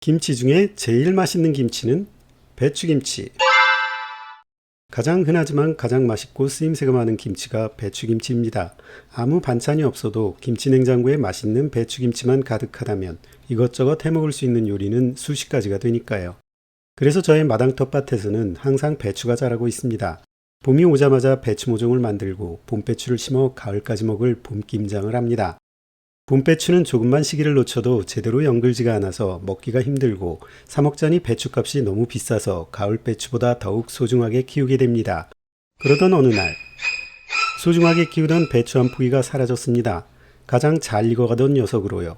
김치 중에 제일 맛있는 김치는 배추김치. 가장 흔하지만 가장 맛있고 쓰임새가 많은 김치가 배추김치입니다. 아무 반찬이 없어도 김치냉장고에 맛있는 배추김치만 가득하다면 이것저것 해먹을 수 있는 요리는 수십 가지가 되니까요. 그래서 저의 마당 텃밭에서는 항상 배추가 자라고 있습니다. 봄이 오자마자 배추 모종을 만들고 봄배추를 심어 가을까지 먹을 봄김장을 합니다. 봄배추는 조금만 시기를 놓쳐도 제대로 연글지가 않아서 먹기가 힘들고 사 먹자니 배추값이 너무 비싸서 가을 배추보다 더욱 소중하게 키우게 됩니다. 그러던 어느 날 소중하게 키우던 배추 한 포기가 사라졌습니다. 가장 잘 익어가던 녀석으로요.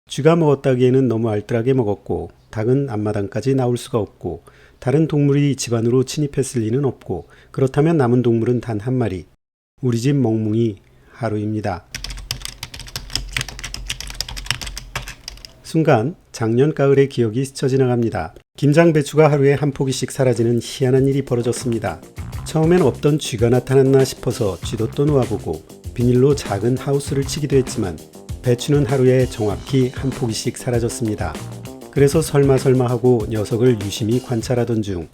쥐가 먹었다기에는 너무 알뜰하게 먹었고 닭은 앞마당까지 나올 수가 없고 다른 동물이 집 안으로 침입했을 리는 없고 그렇다면 남은 동물은 단 한 마리. 우리 집 멍뭉이 하루입니다. 순간 작년 가을의 기억이 스쳐 지나갑니다. 김장배추가 하루에 한 포기씩 사라지는 희한한 일이 벌어졌습니다. 처음엔 없던 쥐가 나타났나 싶어서 쥐도 또 놓아보고 비닐로 작은 하우스를 치기도 했지만 배추는 하루에 정확히 한 포기씩 사라졌습니다. 그래서 설마 하고 녀석을 유심히 관찰하던 중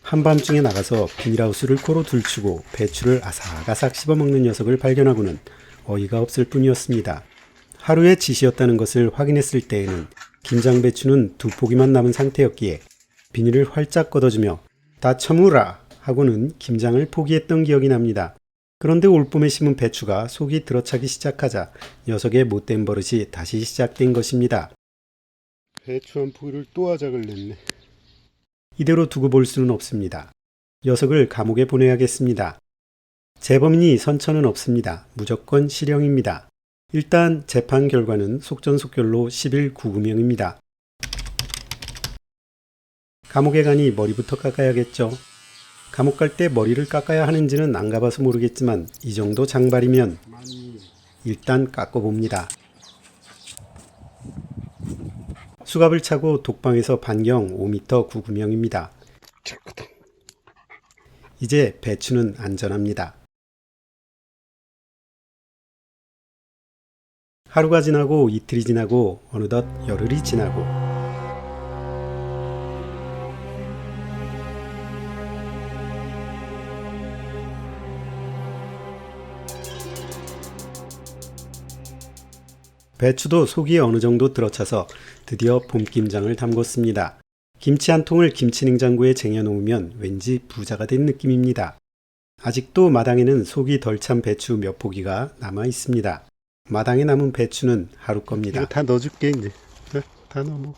한밤중에 나가서 비닐하우스를 코로 들추고 배추를 아삭아삭 씹어먹는 녀석을 발견하고는 어이가 없을 뿐이었습니다. 하루의 짓이었다는 것을 확인했을 때에는 김장배추는 두 포기만 남은 상태였기에 비닐을 활짝 걷어주며 다 처무라 하고는 김장을 포기했던 기억이 납니다. 그런데 올봄에 심은 배추가 속이 들어차기 시작하자 녀석의 못된 버릇이 다시 시작된 것입니다. 배추 한 포기를 또 아작을 냈네. 이대로 두고 볼 수는 없습니다. 녀석을 감옥에 보내야겠습니다. 재범인이 선처는 없습니다. 무조건 실형입니다. 일단 재판 결과는 속전속결로 10일 구금형입니다. 감옥에 가니 머리부터 깎아야겠죠. 감옥 갈 때 머리를 깎아야 하는지는 안 가봐서 모르겠지만 이 정도 장발이면 일단 깎아봅니다. 수갑을 차고 독방에서 반경 5m 구금형입니다. 이제 배추는 안전합니다. 하루가 지나고 이틀이 지나고 어느덧 열흘이 지나고 배추도 속이 어느 정도 들어차서 드디어 봄김장을 담궜습니다. 김치 한 통을 김치냉장고에 쟁여놓으면 왠지 부자가 된 느낌입니다. 아직도 마당에는 속이 덜 찬 배추 몇 포기가 남아 있습니다. 마당에 남은 배추는 하루 겁니다. 이거 다 넣어줄게 이제. 다 넣어 먹어.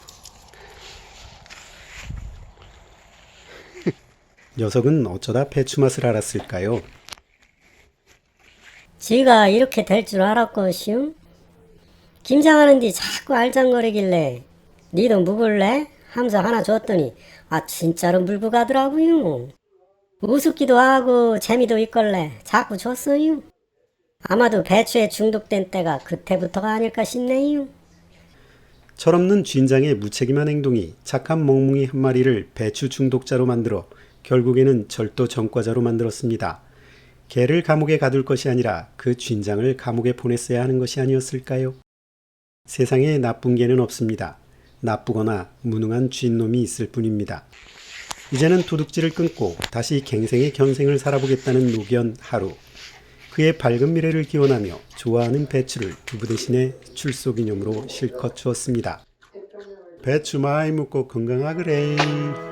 녀석은 어쩌다 배추 맛을 알았을까요? 지가 이렇게 될 줄 알았것이요? 김장하는데 자꾸 알짱거리길래 니도 묵을래? 하면서 하나 줬더니 진짜로 물고 가더라고요. 우습기도 하고 재미도 있걸래 자꾸 줬어요. 아마도 배추에 중독된 때가 그때부터가 아닐까 싶네요. 철없는 쥐인장의 무책임한 행동이 착한 멍뭉이 한 마리를 배추 중독자로 만들어 결국에는 절도 전과자로 만들었습니다. 개를 감옥에 가둘 것이 아니라 그 쥐인장을 감옥에 보냈어야 하는 것이 아니었을까요? 세상에 나쁜 개는 없습니다. 나쁘거나 무능한 쥐인놈이 있을 뿐입니다. 이제는 도둑질을 끊고 다시 갱생의 견생을 살아보겠다는 노견 하루. 그의 밝은 미래를 기원하며 좋아하는 배추를 두부 대신에 출소 기념으로 실컷 주었습니다. 배추 많이 먹고 건강하그래.